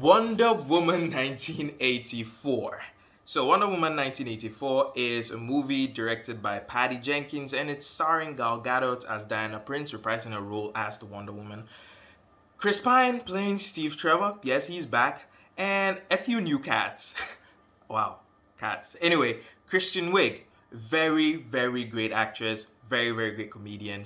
Wonder Woman 1984. So, Wonder Woman 1984 is a movie directed by Patty Jenkins and it's starring Gal Gadot as Diana Prince, reprising her role as the Wonder Woman. Chris Pine playing Steve Trevor, yes, he's back, and a few new cats. Wow, cats. Anyway, Kristen Wiig, very, very great actress, very, very great comedian.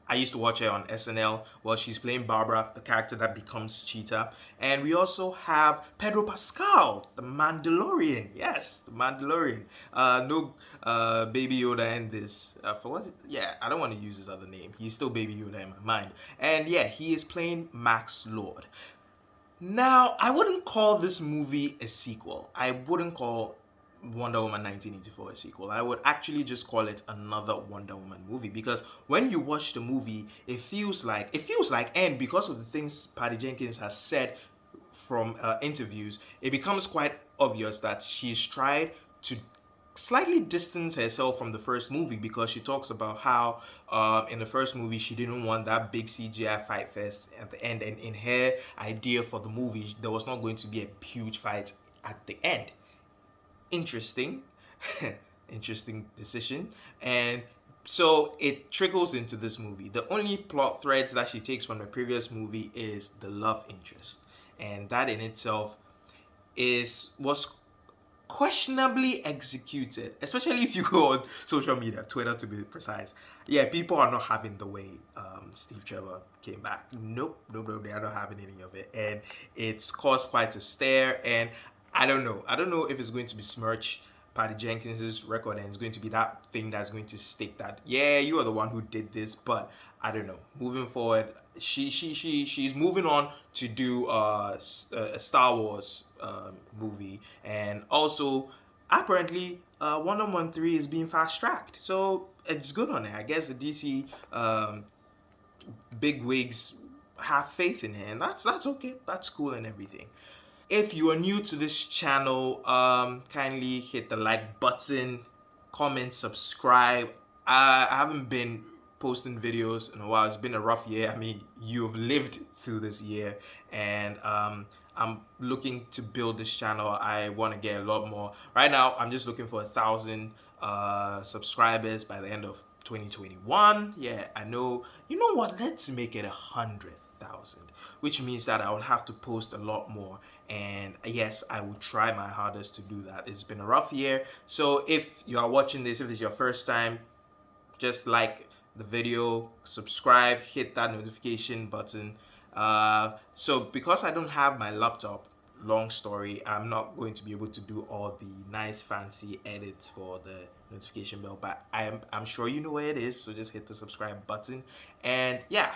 I used to watch her on SNL. Well, she's playing Barbara, the character that becomes Cheetah. And we also have Pedro Pascal, the Mandalorian. Yes, the Mandalorian. No Baby Yoda in this. For what? Yeah, I don't want to use his other name. He's still Baby Yoda in my mind. And yeah, he is playing Max Lord. Now, I wouldn't call this movie a sequel. I wouldn't call Wonder Woman 1984 a sequel. I would actually just call it another Wonder Woman movie because when you watch the movie, it feels like, and because of the things Patty Jenkins has said from interviews, it becomes quite obvious that she's tried to slightly distance herself from the first movie because she talks about how in the first movie she didn't want that big CGI fight fest at the end, and in her idea for the movie there was not going to be a huge fight at the end. Interesting. Interesting decision. And so it trickles into this movie. The only plot threads that she takes from the previous movie is the love interest, and that in itself was questionably executed, especially if you go on social media, Twitter to be precise. Yeah, people are not having the way Steve Trevor came back. Nope, they are not having any of it, and it's caused quite a stare. And I don't know if it's going to besmirch Patty Jenkins's record and it's going to be that thing that's going to stick that, yeah, you are the one who did this. But I don't know. Moving forward, she's moving on to do a Star Wars movie, and also apparently Wonder Woman 3 is being fast tracked, so it's good on it. I guess the DC big wigs have faith in it, and that's okay. That's cool and everything. If you are new to this channel, kindly hit the like button, comment, subscribe. I haven't been posting videos in a while. It's been a rough year. I mean, you've lived through this year, and I'm looking to build this channel. I want to get a lot more. Right now, I'm just looking for 1,000 subscribers by the end of 2021. Yeah, I know. You know what? Let's make it 100,000, which means that I would have to post a lot more. And yes, I will try my hardest to do that. It's been a rough year. So if you are watching this, if it's your first time, just like the video, subscribe, hit that notification button. So because I don't have my laptop, long story, I'm not going to be able to do all the nice fancy edits for the notification bell, but I'm sure you know where it is, so just hit the subscribe button. And yeah,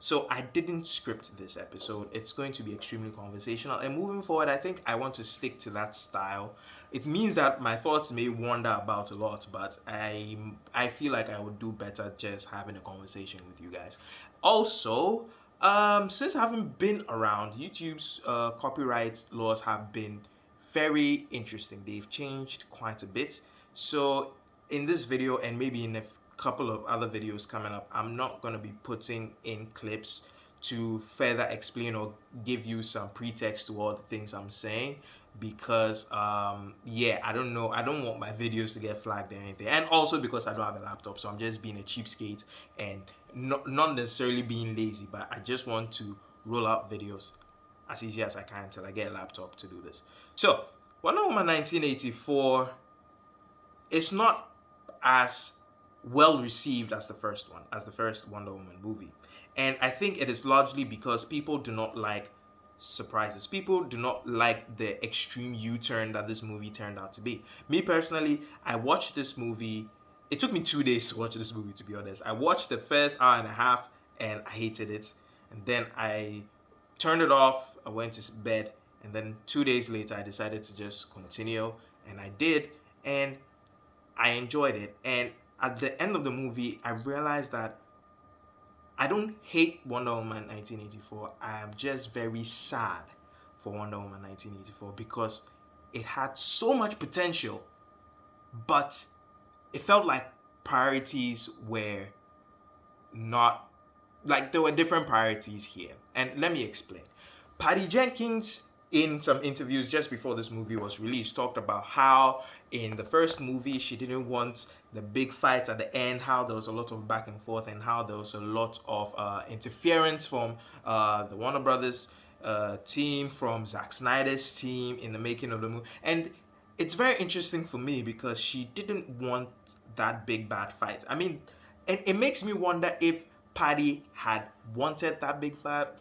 so I didn't script this episode. It's going to be extremely conversational, and moving forward I think I want to stick to that style. It means that my thoughts may wander about a lot, but I feel like I would do better just having a conversation with you guys. Also, since I haven't been around, YouTube's copyright laws have been very interesting. They've changed quite a bit. So in this video and maybe in a couple of other videos coming up, I'm not going to be putting in clips to further explain or give you some pretext to all the things I'm saying, because yeah, I don't want my videos to get flagged or anything, and also because I don't have a laptop, so I'm just being a cheapskate and not necessarily being lazy, but I just want to roll out videos as easy as I can until I get a laptop to do this. So Wonder Woman 1984 is not as well received as the first Wonder Woman movie. And I think it is largely because people do not like surprises. People do not like the extreme U-turn that this movie turned out to be. Me personally, I watched this movie. It took me 2 days to watch this movie, to be honest. I watched the first hour and a half and I hated it. And then I turned it off, I went to bed, and then 2 days later I decided to just continue, and I did, and I enjoyed it. And at the end of the movie, I realized that I don't hate Wonder Woman 1984. I am just very sad for Wonder Woman 1984 because it had so much potential, but it felt like priorities were not, like there were different priorities here. And let me explain. Patty Jenkins in some interviews just before this movie was released, talked about how in the first movie she didn't want the big fight at the end, how there was a lot of back and forth, and how there was a lot of interference from the Warner Brothers team, from Zack Snyder's team in the making of the movie. And it's very interesting for me because she didn't want that big bad fight. I mean, it makes me wonder if Patty had wanted that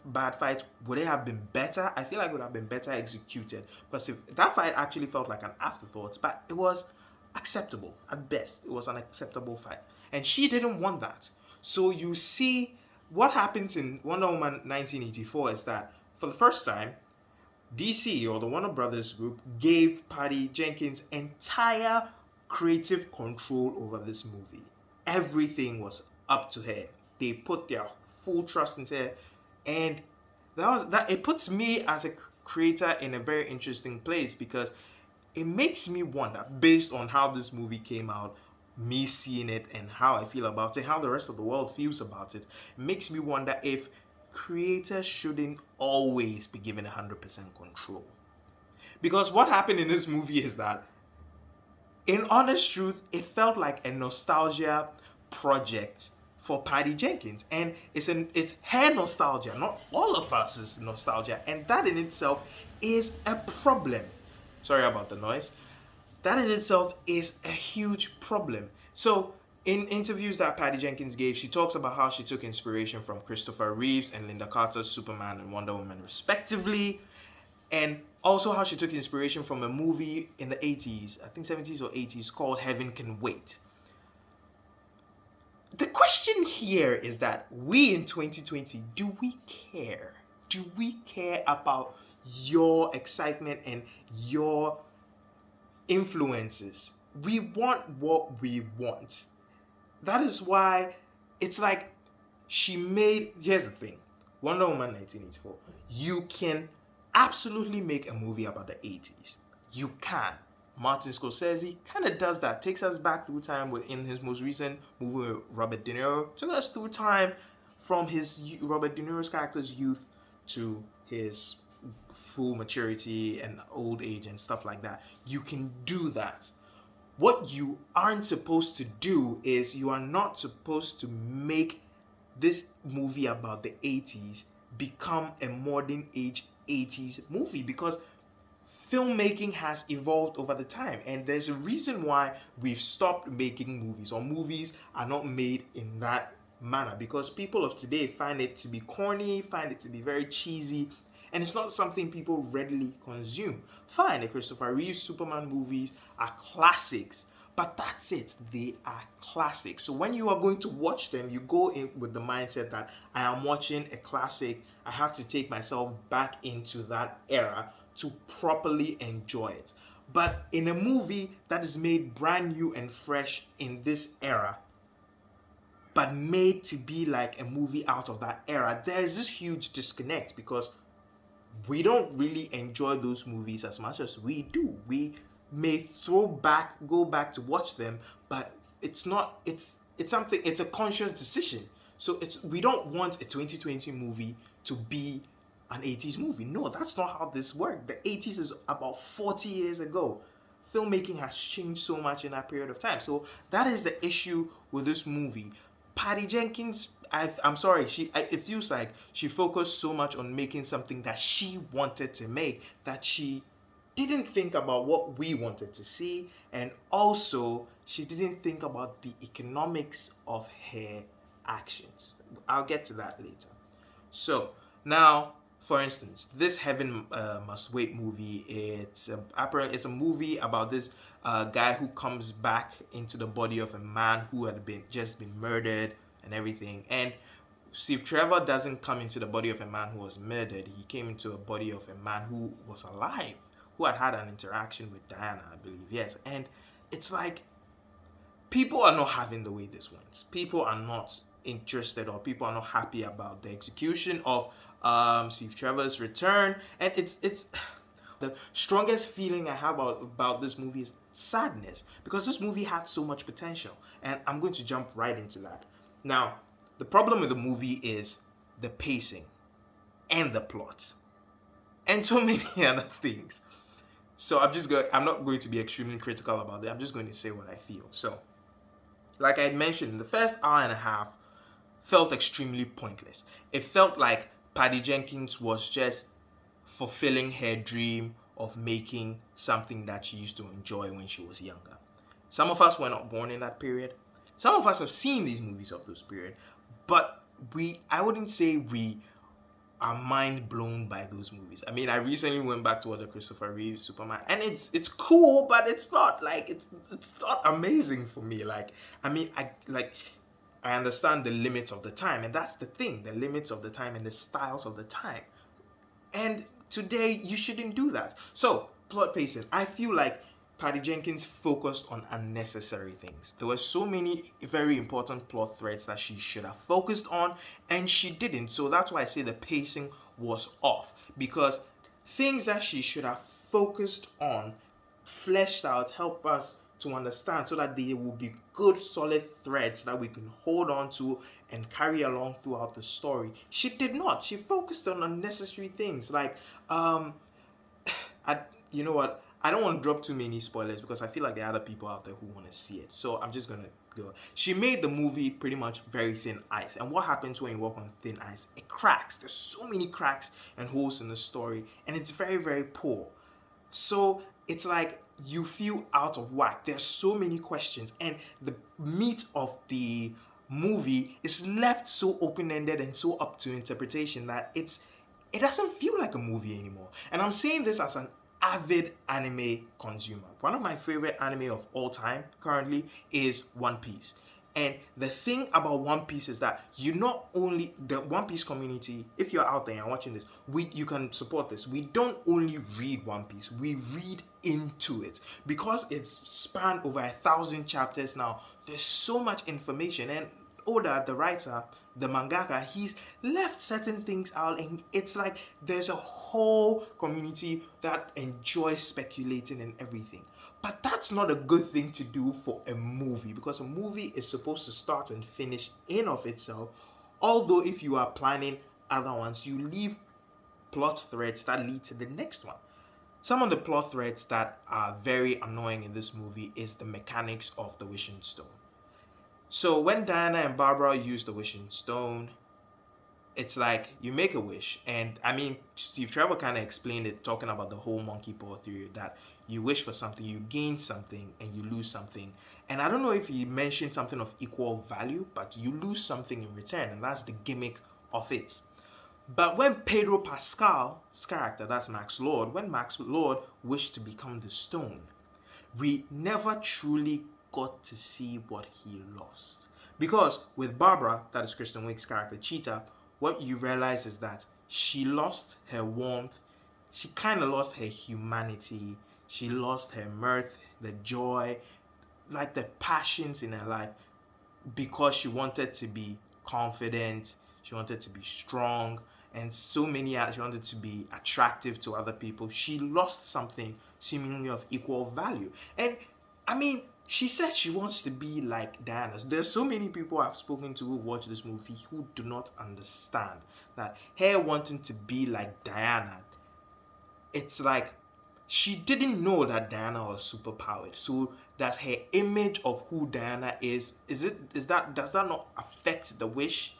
bad fight, would it have been better? I feel like it would have been better executed. Because if that fight actually felt like an afterthought, but it was acceptable at best. It was an acceptable fight. And she didn't want that. So you see what happens in Wonder Woman 1984 is that for the first time, DC, or the Warner Brothers group, gave Patty Jenkins entire creative control over this movie. Everything was up to her. They put their full trust into her, and that. It puts me as a creator in a very interesting place because it makes me wonder, based on how this movie came out, me seeing it, and how I feel about it, how the rest of the world feels about it makes me wonder if creators shouldn't always be given 100% control. Because what happened in this movie is that, in honest truth, it felt like a nostalgia project for Patty Jenkins. And it's her nostalgia, not all of us' nostalgia. And that in itself is a problem. Sorry about the noise. That in itself is a huge problem. So, in interviews that Patty Jenkins gave, she talks about how she took inspiration from Christopher Reeves and Linda Carter's Superman and Wonder Woman, respectively, and also how she took inspiration from a movie in the 80s, I think 70s or 80s, called Heaven Can Wait. The question here is that we in 2020, do we care? Do we care about your excitement and your influences? We want what we want. That is why it's like here's the thing, Wonder Woman 1984, you can absolutely make a movie about the 80s. You can. Martin Scorsese kind of does that, takes us back through time within his most recent movie with Robert De Niro, took us through time from Robert De Niro's character's youth to his full maturity and old age and stuff like that. You can do that. What you aren't supposed to do is you are not supposed to make this movie about the 80s become a modern age 80s movie, because filmmaking has evolved over the time, and there's a reason why we've stopped making movies, or movies are not made in that manner, because people of today find it to be corny, find it to be very cheesy, and it's not something people readily consume. Fine, the Christopher Reeve Superman movies are classics, but that's it. They are classics. So when you are going to watch them, you go in with the mindset that I am watching a classic. I have to take myself back into that era to properly enjoy it. But in a movie that is made brand new and fresh in this era, but made to be like a movie out of that era, there is this huge disconnect, because we don't really enjoy those movies as much as we do. We may go back to watch them, but it's a conscious decision. So we don't want a 2020 movie to be an 80s movie. No, that's not how this worked. The 80s is about 40 years ago. Filmmaking has changed so much in that period of time. So that is the issue with this movie. Patty Jenkins, I'm sorry, it feels like she focused so much on making something that she wanted to make that she didn't think about what we wanted to see, and also she didn't think about the economics of her actions. I'll get to that later. So now, for instance, this Heaven Must Wait movie, it's a movie about this guy who comes back into the body of a man who had just been murdered and everything. And Steve Trevor doesn't come into the body of a man who was murdered. He came into a body of a man who was alive, who had an interaction with Diana, I believe. Yes. And it's like, people are not having the way this went. People are not interested, or people are not happy about the execution of Steve Trevor's return. And it's the strongest feeling I have about this movie is sadness, because this movie had so much potential, and I'm going to jump right into that. Now, the problem with the movie is the pacing and the plot. and so many other things. So I'm not going to be extremely critical about it. I'm just going to say what I feel. So, like I had mentioned, the first hour and a half felt extremely pointless. It felt like Patty Jenkins was just fulfilling her dream of making something that she used to enjoy when she was younger. Some of us were not born in that period. Some of us have seen these movies of those period, but I wouldn't say we are mind blown by those movies. I mean, I recently went back to watch the Christopher Reeve Superman, and it's cool, but it's not like it's not amazing for me. Like, I mean, I understand the limits of the time, and that's the thing, the limits of the time and the styles of the time. And today, you shouldn't do that. So, plot pacing. I feel like Patty Jenkins focused on unnecessary things. There were so many very important plot threads that she should have focused on, and she didn't. So that's why I say the pacing was off. Because things that she should have focused on, fleshed out, help us to understand so that they will be good, solid threads that we can hold on to and carry along throughout the story. She did not. She focused on unnecessary things like, I, you know what? I don't want to drop too many spoilers because I feel like there are other people out there who want to see it. So I'm just gonna go. She made the movie pretty much very thin ice. And what happens when you walk on thin ice? It cracks. There's so many cracks and holes in the story, and it's very, very poor. So it's like you feel out of whack. There's so many questions, and the meat of the movie is left so open-ended and so up to interpretation that it doesn't feel like a movie anymore. And I'm saying this as an avid anime consumer. One of my favorite anime of all time currently is One Piece. And the thing about One Piece is that you not only the One Piece community, if you're out there and watching this, you can support this. We don't only read One Piece, we read into it because it's spanned over 1,000 chapters now. There's so much information, and Oda, the writer, the mangaka, he's left certain things out, and it's like there's a whole community that enjoys speculating and everything. But that's not a good thing to do for a movie, because a movie is supposed to start and finish in of itself. Although if you are planning other ones, you leave plot threads that lead to the next one. Some of the plot threads that are very annoying in this movie is the mechanics of the wishing stone. So when Diana and Barbara use the wishing stone, it's like you make a wish, and I mean, Steve Trevor kind of explained it, talking about the whole monkey paw theory, that you wish for something, you gain something, and you lose something. And I don't know if he mentioned something of equal value, but you lose something in return, and that's the gimmick of it. But when Pedro Pascal's character, that's Max Lord, when Max Lord wished to become the stone, we never truly got to see what he lost. Because with Barbara, that is Kristen Wiig's character, Cheetah, what you realize is that she lost her warmth, she kind of lost her humanity, she lost her mirth, the joy, like the passions in her life, because she wanted to be confident, she wanted to be strong, and so many she wanted to be attractive to other people. She lost something seemingly of equal value. And I mean, she said she wants to be like Diana. There's so many people I've spoken to who've watched this movie who do not understand that her wanting to be like Diana, it's like she didn't know that Diana was superpowered. So does her image of who Diana is that does that not affect the wish?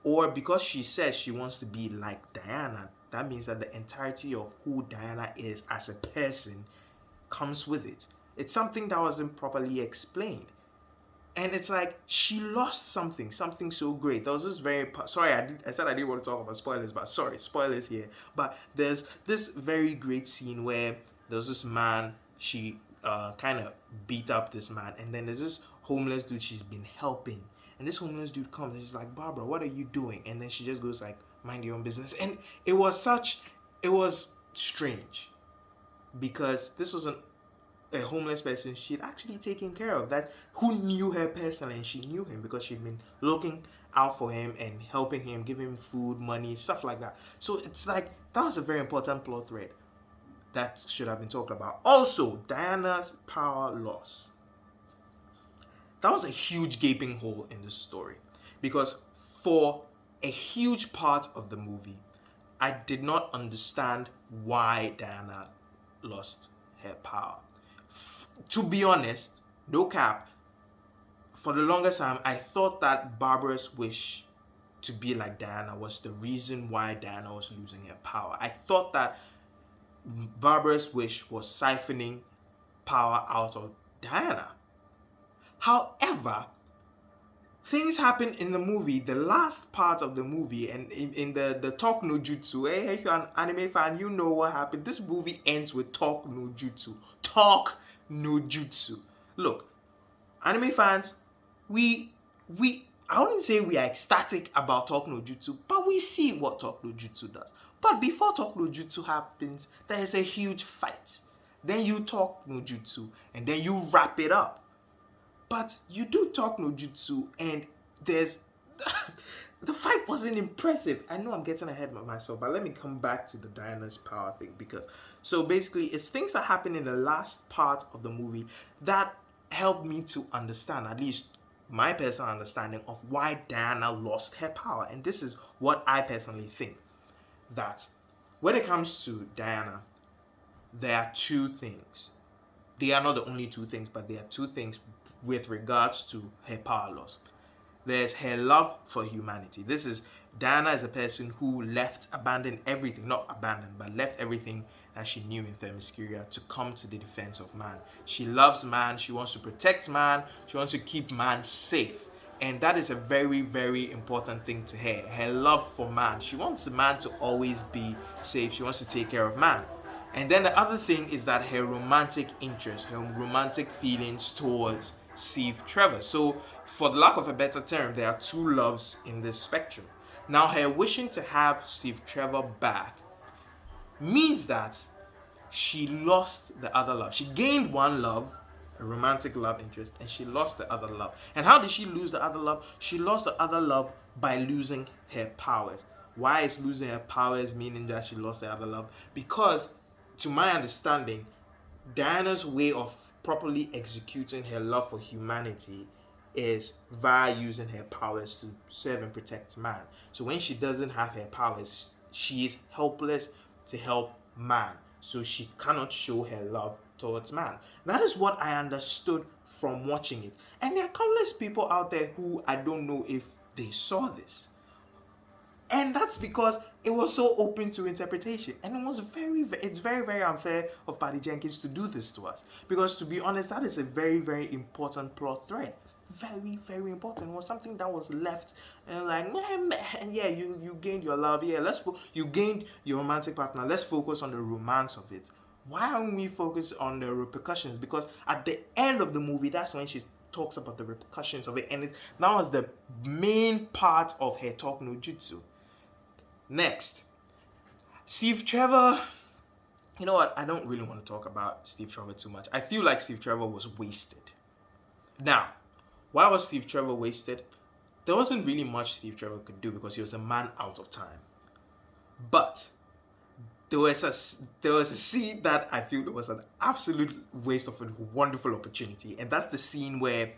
Or because she says she wants to be like Diana, that means that the entirety of who Diana is as a person comes with it. It's something that wasn't properly explained. And it's like she lost something so great. There was this very sorry, I said I didn't want to talk about spoilers, but sorry, spoilers here. But there's this very great scene where there's this man, she kind of beat up this man, and then there's this homeless dude she's been helping, and this homeless dude comes and she's like, Barbara, what are you doing? And then she just goes like, mind your own business. And it was strange, because this was a homeless person she'd actually taken care of, that who knew her personally, and she knew him because she'd been looking out for him and helping him, giving him food, money, stuff like that. So it's like that was a very important plot thread that should have been talked about. Also, Diana's power loss. That was a huge gaping hole in the story, because for a huge part of the movie, I did not understand why Diana lost her power. To be honest, no cap, for the longest time, I thought that Barbara's wish to be like Diana was the reason why Diana was losing her power. I thought that Barbara's wish was siphoning power out of Diana. However, things happen in the movie, the last part of the movie, and in the talk no jutsu. Hey, if you're an anime fan, you know what happened. This movie ends with talk no jutsu. Talk no jutsu. Look, anime fans, we I wouldn't say we are ecstatic about talk no jutsu, but we see what talk no jutsu does. But before talk no jutsu happens, there is a huge fight. Then you talk no jutsu, and then you wrap it up. But you do talk no jutsu, and there's the fight wasn't impressive. I know I'm getting ahead of myself, but let me come back to the Diana's power thing, because so basically it's things that happen in the last part of the movie that helped me to understand, at least my personal understanding of why Diana lost her power. And this is what I personally think, that when it comes to Diana, there are two things. They are not the only two things, but there are two things with regards to her power loss. There's her love for humanity. This is Diana is a person who abandoned everything, not abandoned, but left everything that she knew in Themyscira to come to the defense of man. She loves man, she wants to protect man, she wants to keep man safe. And that is a very, very important thing to her. Her love for man. She wants man to always be safe. She wants to take care of man. And then the other thing is that her romantic interest, her romantic feelings towards Steve Trevor. So, for the lack of a better term, there are two loves in this spectrum. Now, her wishing to have Steve Trevor back means that she lost the other love. She gained one love, a romantic love interest, and she lost the other love. And how did she lose the other love? She lost the other love by losing her powers. Why is losing her powers meaning that she lost the other love? Because, to my understanding, Diana's way of properly executing her love for humanity is via using her powers to serve and protect man. So when she doesn't have her powers, she is helpless to help man. So she cannot show her love towards man. That is what I understood from watching it. And there are countless people out there who I don't know if they saw this. And that's because it was so open to interpretation. And it's very, very unfair of Patty Jenkins to do this to us. Because to be honest, that is a very, very important plot thread. Very, very important. It was something that was left and like, and yeah, you gained your love. Yeah, you gained your romantic partner. Let's focus on the romance of it. Why don't we focus on the repercussions? Because at the end of the movie, that's when she talks about the repercussions of it. And that was the main part of her talk no jutsu. Next, Steve Trevor. You know what? I don't really want to talk about Steve Trevor too much. I feel like Steve Trevor was wasted. Now, why was Steve Trevor wasted? There wasn't really much Steve Trevor could do because he was a man out of time. But there was a scene that I feel was an absolute waste of a wonderful opportunity, and that's the scene where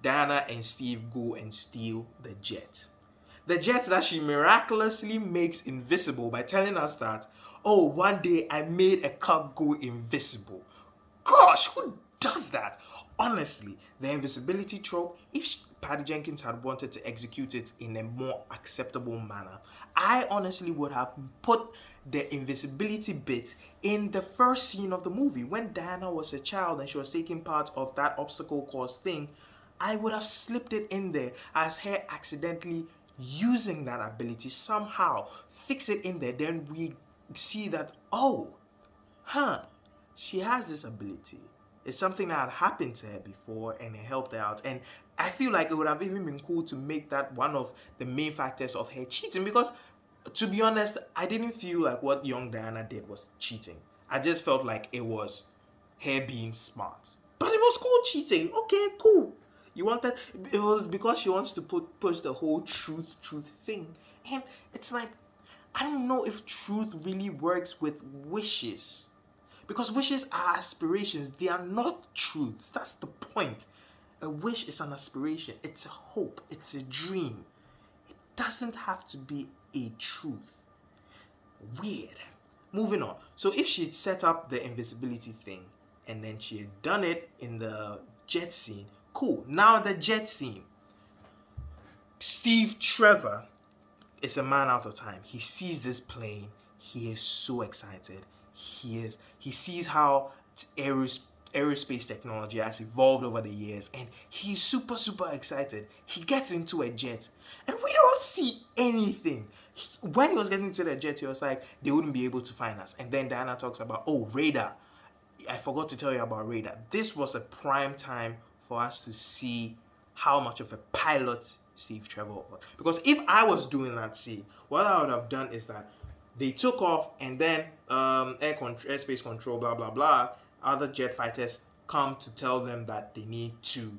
Diana and Steve go and steal the jet. The jet that she miraculously makes invisible by telling us that, oh, one day I made a car go invisible. Gosh, who does that? Honestly, the invisibility trope, if Patty Jenkins had wanted to execute it in a more acceptable manner, I honestly would have put the invisibility bit in the first scene of the movie. When Diana was a child and she was taking part of that obstacle course thing, I would have slipped it in there as her accidentally using that ability somehow. Fix it in there, then we see that, she has this ability. It's something that had happened to her before and it helped her out. And I feel like it would have even been cool to make that one of the main factors of her cheating, because to be honest, I didn't feel like what young Diana did was cheating. I just felt like it was her being smart. But it was cool cheating. Okay, cool. It was because she wants to push the whole truth thing. And it's like, I don't know if truth really works with wishes. Because wishes are aspirations. They are not truths. That's the point. A wish is an aspiration. It's a hope. It's a dream. It doesn't have to be a truth. Weird. Moving on. So if she'd set up the invisibility thing and then she had done it in the jet scene, cool. Now the jet scene. Steve Trevor is a man out of time. He sees this plane. He is so excited. He sees how aerospace technology has evolved over the years, and he's super, super excited. He gets into a jet, and we don't see anything. When he was getting into the jet, he was like, they wouldn't be able to find us. And then Diana talks about, oh, radar. I forgot to tell you about radar. This was a prime time for us to see how much of a pilot Steve Trevor was. Because if I was doing that scene, what I would have done is that they took off, and then airspace control, blah, blah, blah, other jet fighters come to tell them that they need to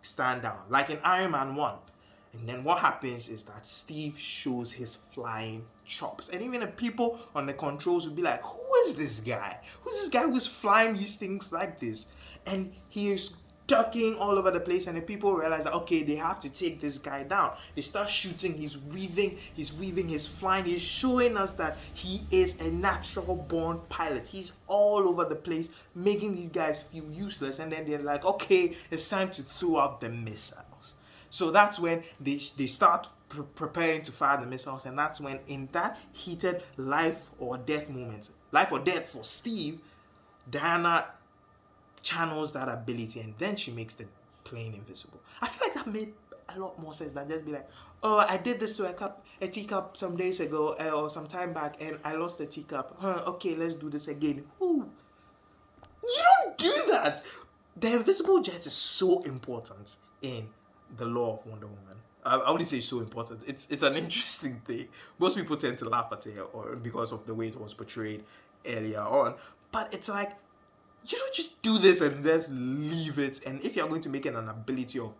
stand down, like in Iron Man 1. And then what happens is that Steve shows his flying chops. And even the people on the controls would be like, who is this guy? Who's this guy who's flying these things like this? And he is ducking all over the place, and the people realize that, okay, they have to take this guy down. They start shooting, he's weaving, he's flying, he's showing us that he is a natural born pilot. He's all over the place, making these guys feel useless, and then they're like, okay, it's time to throw out the missiles. So that's when they start preparing to fire the missiles, and that's when, in that heated life or death moment, life or death for Steve, Diana channels that ability, and then she makes the plane invisible. I feel like that made a lot more sense than just be like, oh, I did this to a teacup some days ago or some time back, and I lost the teacup. Okay, let's do this again. Ooh. You don't do that. The invisible jet is so important in the lore of Wonder Woman. I wouldn't say so important. It's an interesting thing. Most people tend to laugh at it or because of the way it was portrayed earlier on. But it's like, you don't just do this and just leave it. And if you're going to make it an ability of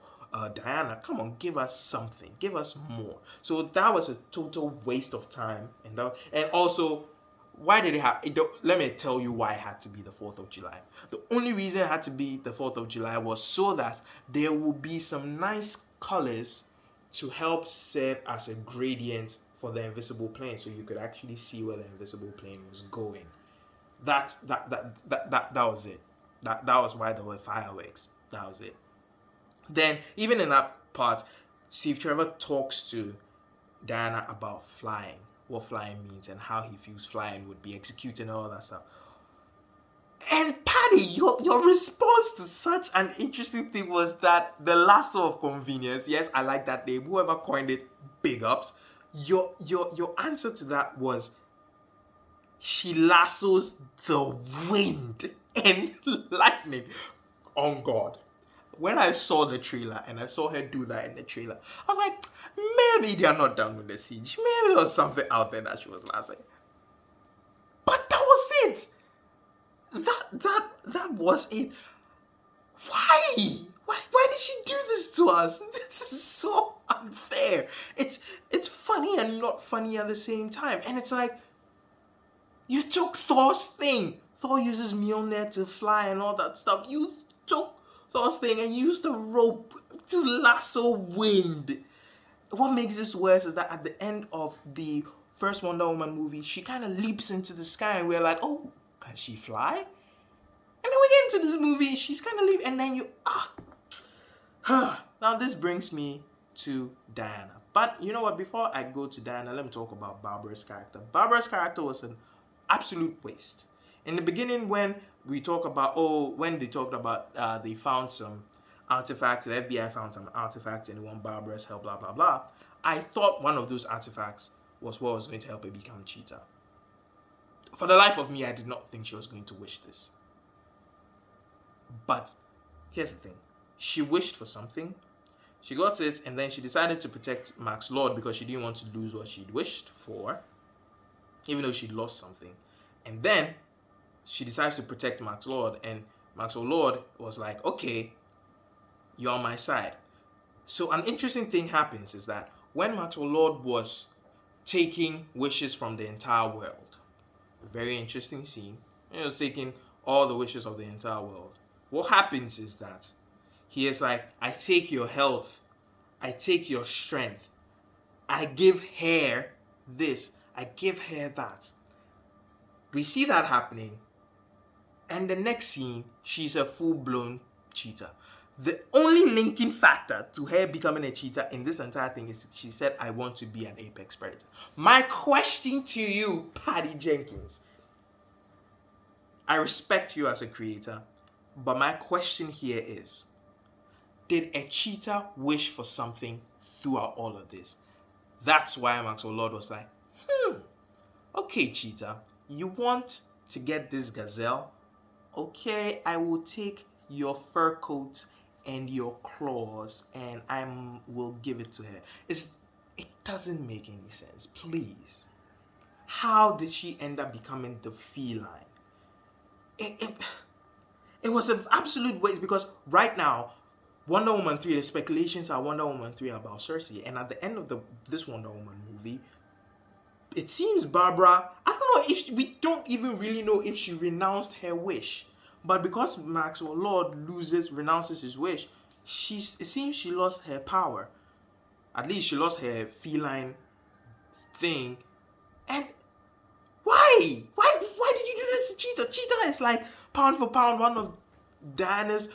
Diana, come on, give us something. Give us more. So that was a total waste of time. And also, why did it have... Let me tell you why it had to be the 4th of July. The only reason it had to be the 4th of July was so that there would be some nice colors to help serve as a gradient for the invisible plane, so you could actually see where the invisible plane was going. That was it. That was why there were fireworks. That was it. Then, even in that part, Steve Trevor talks to Diana about flying, what flying means, and how he feels flying would be executing all that stuff. And Patty, your response to such an interesting thing was that the lasso of convenience. Yes, I like that name. Whoever coined it, big ups. Your answer to that was, she lassos the wind and lightning. On God. When I saw the trailer and I saw her do that in the trailer, I was like, maybe they are not done with the siege. Maybe there was something out there that she was lassoing. But that was it. That was it. Why? Why did she do this to us? This is so unfair. It's funny and not funny at the same time. And it's like, you took Thor's thing. Thor uses Mjolnir to fly and all that stuff. You took Thor's thing and used a rope to lasso wind. What makes this worse is that at the end of the first Wonder Woman movie, she kind of leaps into the sky and we're like, oh, can she fly? And then we get into this movie, she's kind of leaving, and then you, Now this brings me to Diana. But you know what, before I go to Diana, let me talk about Barbara's character. Barbara's character was an absolute waste. In the beginning, when they talked about they found some artifacts, the FBI found some artifacts and they want Barbara's help, blah, blah, blah, I thought one of those artifacts was what was going to help her become Cheetah. For the life of me, I did not think she was going to wish this. But here's the thing. She wished for something. She got it, and then she decided to protect Max Lord because she didn't want to lose what she'd wished for, even though she'd lost something. And then she decides to protect Max Lord, and Max Lord was like, okay, you're on my side. So an interesting thing happens is that when Max Lord was taking wishes from the entire world, a very interesting scene, he was taking all the wishes of the entire world. What happens is that he is like, I take your health, I take your strength, I give her this, I give her that. We see that happening, and the next scene, she's a full-blown cheater. The only linking factor to her becoming a cheater in this entire thing is she said, I want to be an apex predator. My question to you, Patty Jenkins, I respect you as a creator, but my question here is, did a cheater wish for something throughout all of this? That's why Maxwell Lord was like, okay, cheater, you want to get this gazelle? Okay, I will take your fur coat and your claws and I will give it to her. It doesn't make any sense, please. How did she end up becoming the feline? It was an absolute waste, because right now, Wonder Woman 3, the speculations are Wonder Woman 3 about Cersei, and at the end of this Wonder Woman movie, it seems Barbara, I don't know if we don't even really know if she renounced her wish, but because Maxwell Lord renounces his wish, it seems she lost her power. At least she lost her feline thing. And why? Why did you do this to Cheetah? Cheetah is like pound for pound one of Diana's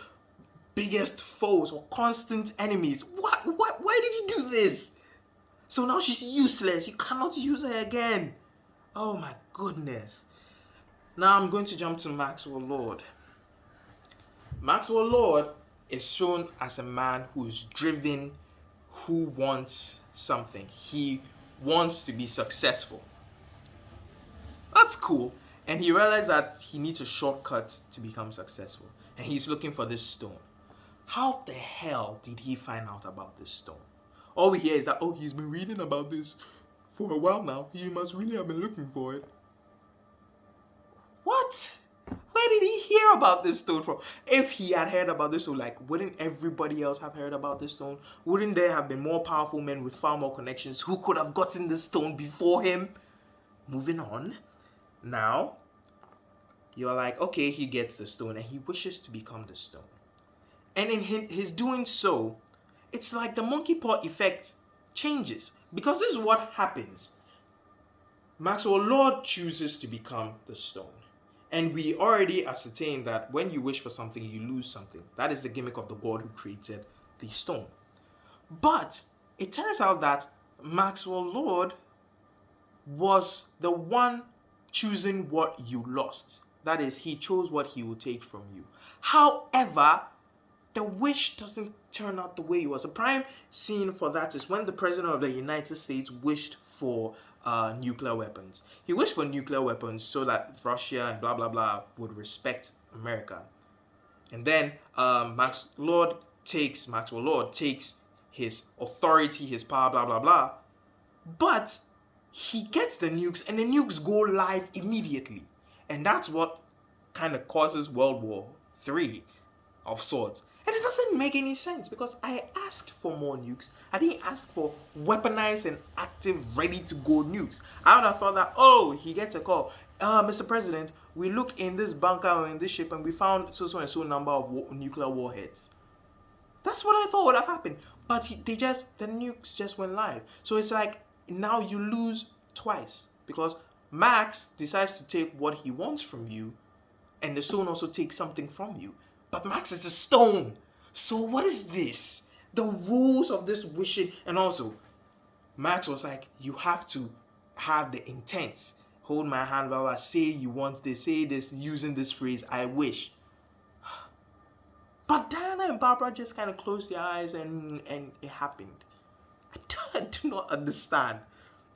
biggest foes or constant enemies. Why did you do this? So now she's useless. You cannot use her again. Oh my goodness. Now I'm going to jump to Maxwell Lord. Maxwell Lord is shown as a man who is driven, who wants something. He wants to be successful. That's cool. And he realized that he needs a shortcut to become successful. And he's looking for this stone. How the hell did he find out about this stone? All we hear is that, oh, he's been reading about this for a while now. He must really have been looking for it. What? Where did he hear about this stone from? If he had heard about this stone, like, wouldn't everybody else have heard about this stone? Wouldn't there have been more powerful men with far more connections who could have gotten this stone before him? Moving on. Now, you're like, okay, he gets the stone and he wishes to become the stone. And in his doing so, it's like the monkey paw effect changes. Because this is what happens. Maxwell Lord chooses to become the stone. And we already ascertained that when you wish for something, you lose something. That is the gimmick of the god who created the stone. But it turns out that Maxwell Lord was the one choosing what you lost. That is, he chose what he will take from you. However, the wish doesn't turn out the way it was. A prime scene for that is when the President of the United States wished for nuclear weapons. He wished for nuclear weapons so that Russia and blah, blah, blah would respect America. And then Maxwell Lord takes his authority, his power, blah, blah, blah. But he gets the nukes and the nukes go live immediately. And that's what kind of causes World War III of sorts. And it doesn't make any sense because I asked for more nukes. I didn't ask for weaponized and active, ready-to-go nukes. I would have thought that, oh, he gets a call. Mr. President, we look in this bunker or in this ship and we found so and so number of nuclear warheads. That's what I thought would have happened. But the nukes just went live. So it's like, now you lose twice. Because Max decides to take what he wants from you, and the stone also takes something from you. But Max is the stone. So what is this? The rules of this wishing. And also, Max was like, you have to have the intent. Hold my hand, blah, blah, say you want this, say this, using this phrase, I wish. But Diana and Barbara just kind of closed their eyes and it happened. I do not understand.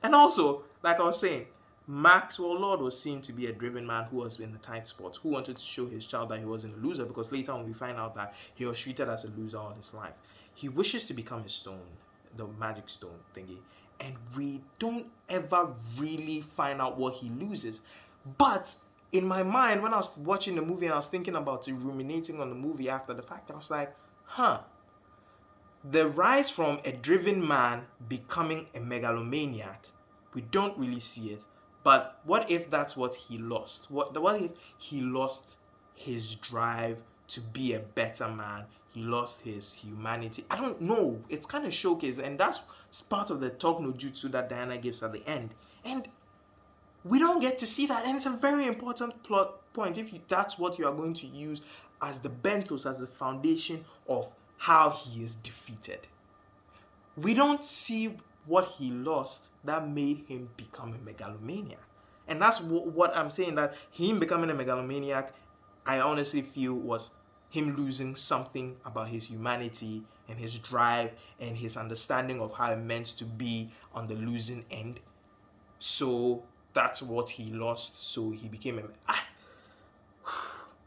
And also, like I was saying, Maxwell Lord was seen to be a driven man who was in the tight spots, who wanted to show his child that he wasn't a loser, because later on we find out that he was treated as a loser all his life. He wishes to become his stone, the magic stone thingy, and we don't ever really find out what he loses. But in my mind, when I was watching the movie and I was thinking about it, ruminating on the movie after the fact, I was like, the rise from a driven man becoming a megalomaniac, we don't really see it. But what if that's what he lost? What if he lost his drive to be a better man? He lost his humanity. I don't know. It's kind of showcased, and that's part of the talk no jutsu that Diana gives at the end. And We don't get to see that, and it's a very important plot point if that's what you are going to use as the bentos, as the foundation of how he is defeated. We don't see what he lost that made him become a megalomaniac. And that's what I'm saying, that him becoming a megalomaniac, I honestly feel was him losing something about his humanity and his drive and his understanding of how it meant to be on the losing end. So that's what he lost. So he became a...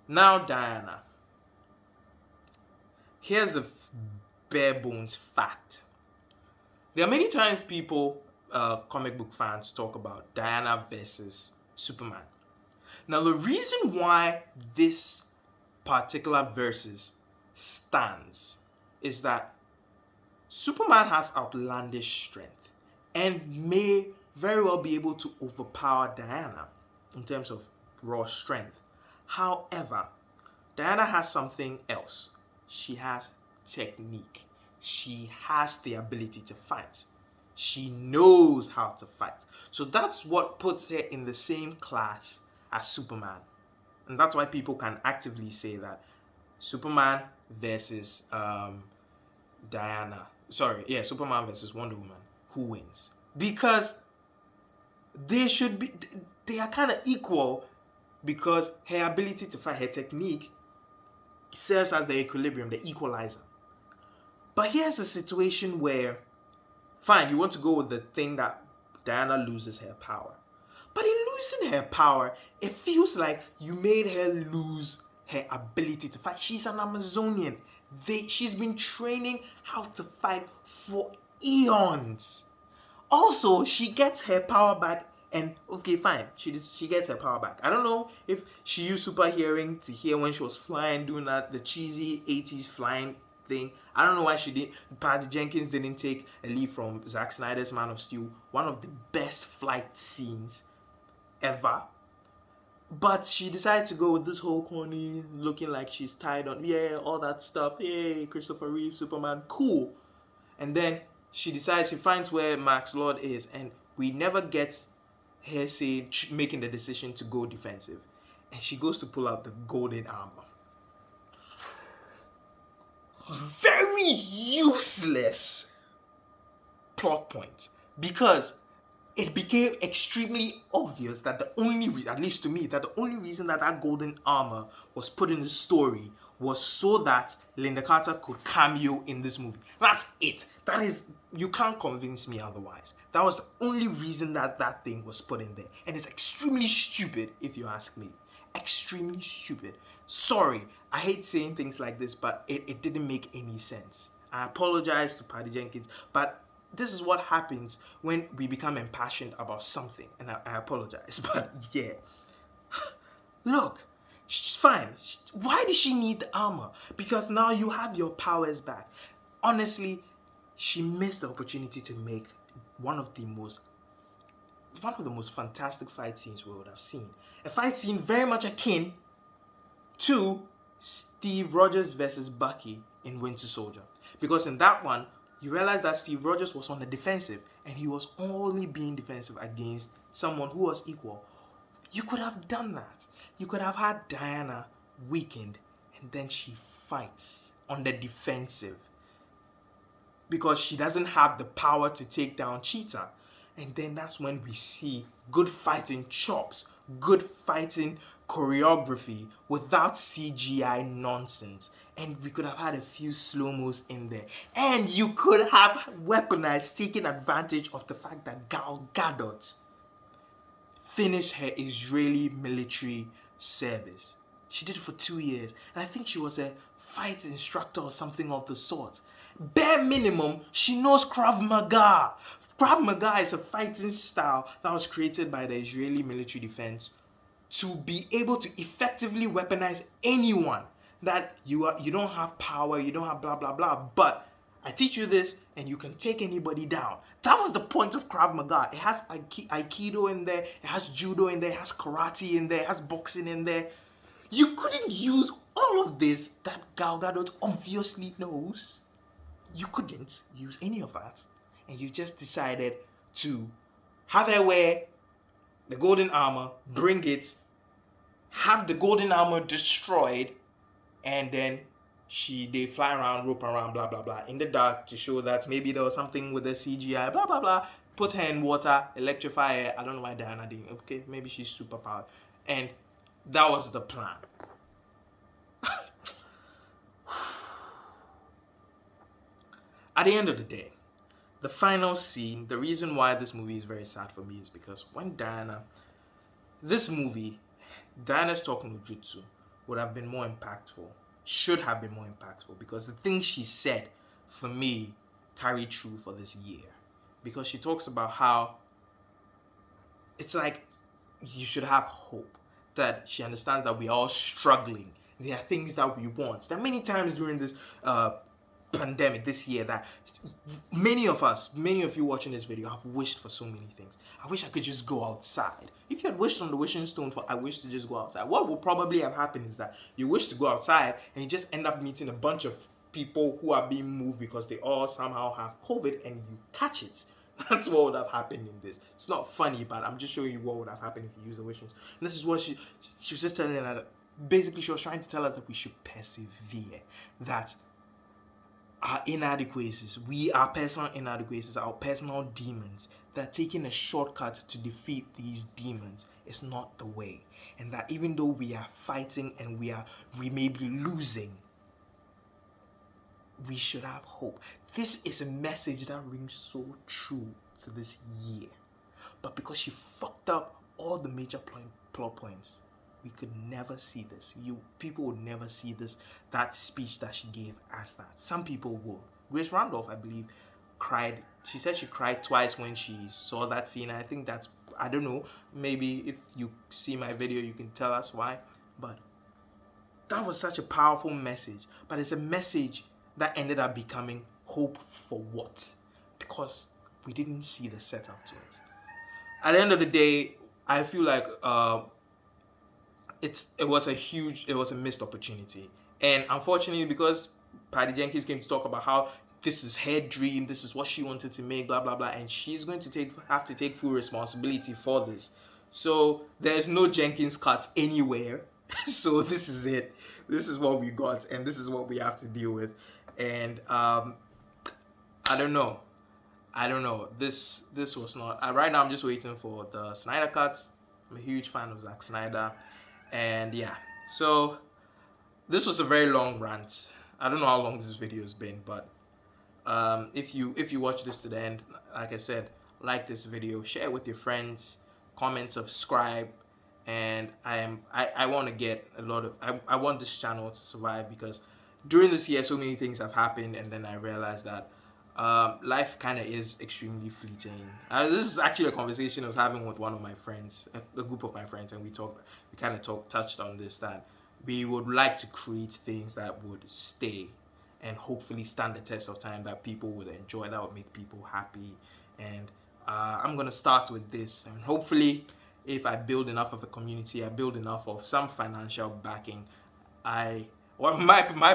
Now Diana. Here's the bare bones fact. There are many times people, comic book fans, talk about Diana versus Superman. Now, the reason why this particular versus stands is that Superman has outlandish strength and may very well be able to overpower Diana in terms of raw strength. However, Diana has something else. She has technique. She has the ability to fight. She knows how to fight. So that's what puts her in the same class as Superman. And that's why people can actively say that Superman versus Superman versus Wonder Woman, who wins? Because they are kind of equal, because her ability to fight, her technique, serves as the equilibrium, the equalizer. But here's a situation where, fine, you want to go with the thing that Diana loses her power. But in losing her power, it feels like you made her lose her ability to fight. She's an Amazonian. She's been training how to fight for eons. Also, she gets her power back, and okay, fine, she gets her power back. I don't know if she used super hearing to hear when she was flying, doing that, the cheesy 80s flying thing. I don't know why she did. Patty Jenkins didn't take a leaf from Zack Snyder's Man of Steel, one of the best flight scenes ever. But she decided to go with this whole corny, looking like she's tied on, all that stuff. Hey, Christopher Reeve, Superman, cool. And then she finds where Max Lord is, and we never get her making the decision to go defensive. And she goes to pull out the golden armor. Very useless plot point, because it became extremely obvious that the only reason, at least to me, that the only reason that golden armor was put in the story was so that Linda Carter could cameo in this movie. That's it. That is, you can't convince me otherwise. That was the only reason that thing was put in there. And it's extremely stupid, if you ask me. Extremely stupid. Sorry, I hate saying things like this, but it didn't make any sense. I apologize to Patty Jenkins, but this is what happens when we become impassioned about something, and I apologize, but yeah. Look, she's fine. Why does she need the armor? Because now you have your powers back. Honestly, she missed the opportunity to make one of the most fantastic fight scenes we would have seen. A fight scene very much akin to Steve Rogers versus Bucky in Winter Soldier. Because in that one, you realize that Steve Rogers was on the defensive, and he was only being defensive against someone who was equal. You could have done that. You could have had Diana weakened, and then she fights on the defensive, because she doesn't have the power to take down Cheetah. And then that's when we see good fighting chops, good fighting choreography without CGI nonsense. And we could have had a few slow-mos in there. And you could have weaponized, taking advantage of the fact that Gal Gadot finished her Israeli military service. She did it for 2 years. And I think she was a fight instructor or something of the sort. Bare minimum, she knows Krav Maga. Krav Maga is a fighting style that was created by the Israeli military defense to be able to effectively weaponize anyone. That you don't have power, you don't have blah blah blah, but I teach you this and you can take anybody down. That was the point of Krav Maga. It has Aikido in there, it has Judo in there, it has Karate in there, it has boxing in there. You couldn't use all of this that Gal Gadot obviously knows. You couldn't use any of that, and you just decided to have her wear the golden armor, bring it, have the golden armor destroyed, and then they fly around, rope around, blah blah blah, in the dark to show that maybe there was something with the CGI, blah blah blah. Put her in water, electrify her. I don't know why Diana didn't. Okay, maybe she's super powered, and that was the plan. At the end of the day, the final scene, the reason why this movie is very sad for me is because when this movie, Diana's talking no jutsu would have been more impactful, should have been more impactful, because the things she said, for me, carried through for this year. Because she talks about how it's like you should have hope, that she understands that we are all struggling. There are things that we want. There are many times during this pandemic this year that many of you watching this video have wished for so many things. I wish I could just go outside. If you had wished on the wishing stone for I wish to just go outside, what will probably have happened is that you wish to go outside and you just end up meeting a bunch of people who are being moved because they all somehow have COVID and you catch it. That's what would have happened in this. It's not funny, but I'm just showing you what would have happened if you use the wishing. And this is what she was just telling us. Basically, she was trying to tell us that we should persevere. That our inadequacies, our personal inadequacies, our personal demons, that taking a shortcut to defeat these demons is not the way. And that even though we are fighting and we may be losing, we should have hope. This is a message that rings so true to this year. But because she fucked up all the major plot points, we could never see this. People would never see that speech that she gave as that. Some people will. Grace Randolph, I believe, cried. She said she cried twice when she saw that scene. I think that's, I don't know, maybe if you see my video, you can tell us why. But that was such a powerful message. But it's a message that ended up becoming hope for what? Because we didn't see the setup to it. At the end of the day, I feel like it was a missed opportunity. And unfortunately, because Patty Jenkins came to talk about how this is her dream, this is what she wanted to make, blah blah blah, and she's going to have to take full responsibility for this. So there's no Jenkins cut anywhere. So this is it. This is what we got, and this is what we have to deal with. And I don't know. This was not. Right now, I'm just waiting for the Snyder cut. I'm a huge fan of Zack Snyder, and yeah. So this was a very long rant. I don't know how long this video has been, but if you watch this to the end, like I said, like this video, share it with your friends, comment, subscribe, and I want to get a lot of. I want this channel to survive, because during this year so many things have happened, and then I realized that life kind of is extremely fleeting. This is actually a conversation I was having with one of my friends, a group of my friends, and we touched on this, that we would like to create things that would stay and hopefully stand the test of time, that people would enjoy, that would make people happy. And I'm gonna start with this, and hopefully if I build enough of a community, I build enough of some financial backing, my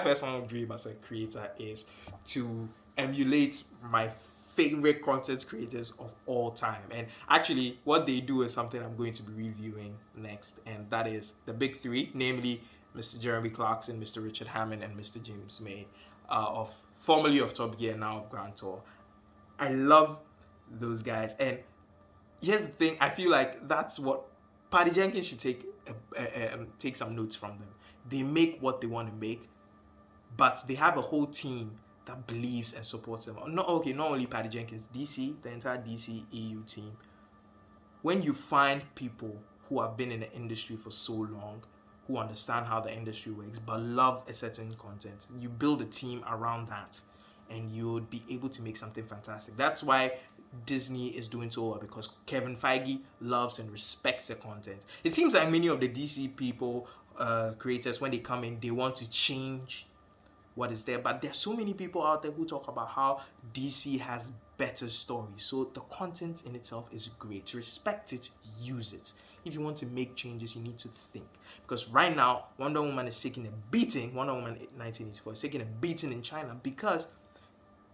personal dream as a creator is to emulate my favorite content creators of all time. And actually what they do is something I'm going to be reviewing next, and that is the big three, namely Mr. Jeremy Clarkson, Mr. Richard Hammond, and Mr. James May, formerly of Top Gear, now of Grand Tour. I love those guys, and here's the thing, I feel like that's what Patty Jenkins should take some notes from them. They make what they want to make, but they have a whole team that believes and supports them. Not only Patty Jenkins, DC, the entire DC EU team. When you find people who have been in the industry for so long, who understand how the industry works, but love a certain content, you build a team around that, and you'll be able to make something fantastic. That's why Disney is doing so well, because Kevin Feige loves and respects the content. It seems like many of the DC people, creators, when they come in, they want to change what is there, but there's so many people out there who talk about how DC has better stories. So the content in itself is great. Respect it, use it. If you want to make changes, you need to think, because right now Wonder Woman is taking a beating. Wonder Woman 1984 is taking a beating in China because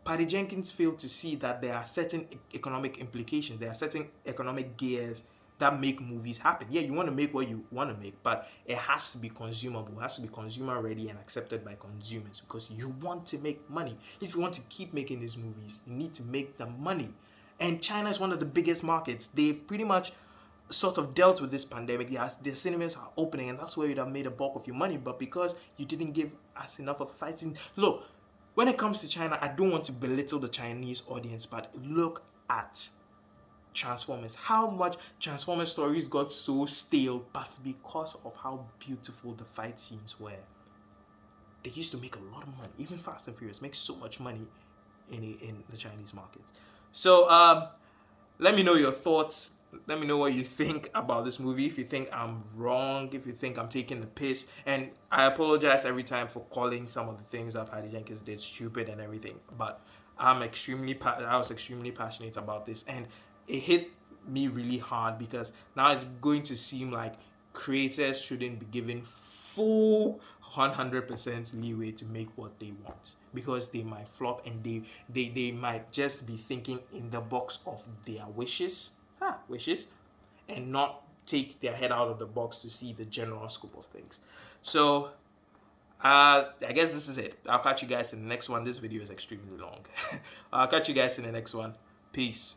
Patty Jenkins failed to see that there are certain economic implications, there are certain economic gears that make movies happen. Yeah, you want to make what you want to make, but it has to be consumable. It has to be consumer ready and accepted by consumers, because you want to make money. If you want to keep making these movies, you need to make the money. And China is one of the biggest markets. They've pretty much sort of dealt with this pandemic. The cinemas are opening, and that's where you'd have made a bulk of your money. But because you didn't give us enough of fighting, look, when it comes to China, I don't want to belittle the Chinese audience, but look at Transformers. How much Transformers stories got so stale, but because of how beautiful the fight scenes were. They used to make a lot of money. Even Fast and Furious makes so much money in the Chinese market. So let me know your thoughts. Let me know what you think about this movie. If you think I'm wrong, if you think I'm taking the piss, and I apologize every time for calling some of the things that Patty Jenkins did stupid and everything. But I was extremely passionate about this, and it hit me really hard, because now it's going to seem like creators shouldn't be given full 100% leeway to make what they want, because they might flop, and they might just be thinking in the box of their wishes, and not take their head out of the box to see the general scope of things. So I guess this is it. I'll catch you guys in the next one. This video is extremely long. I'll catch you guys in the next one. Peace.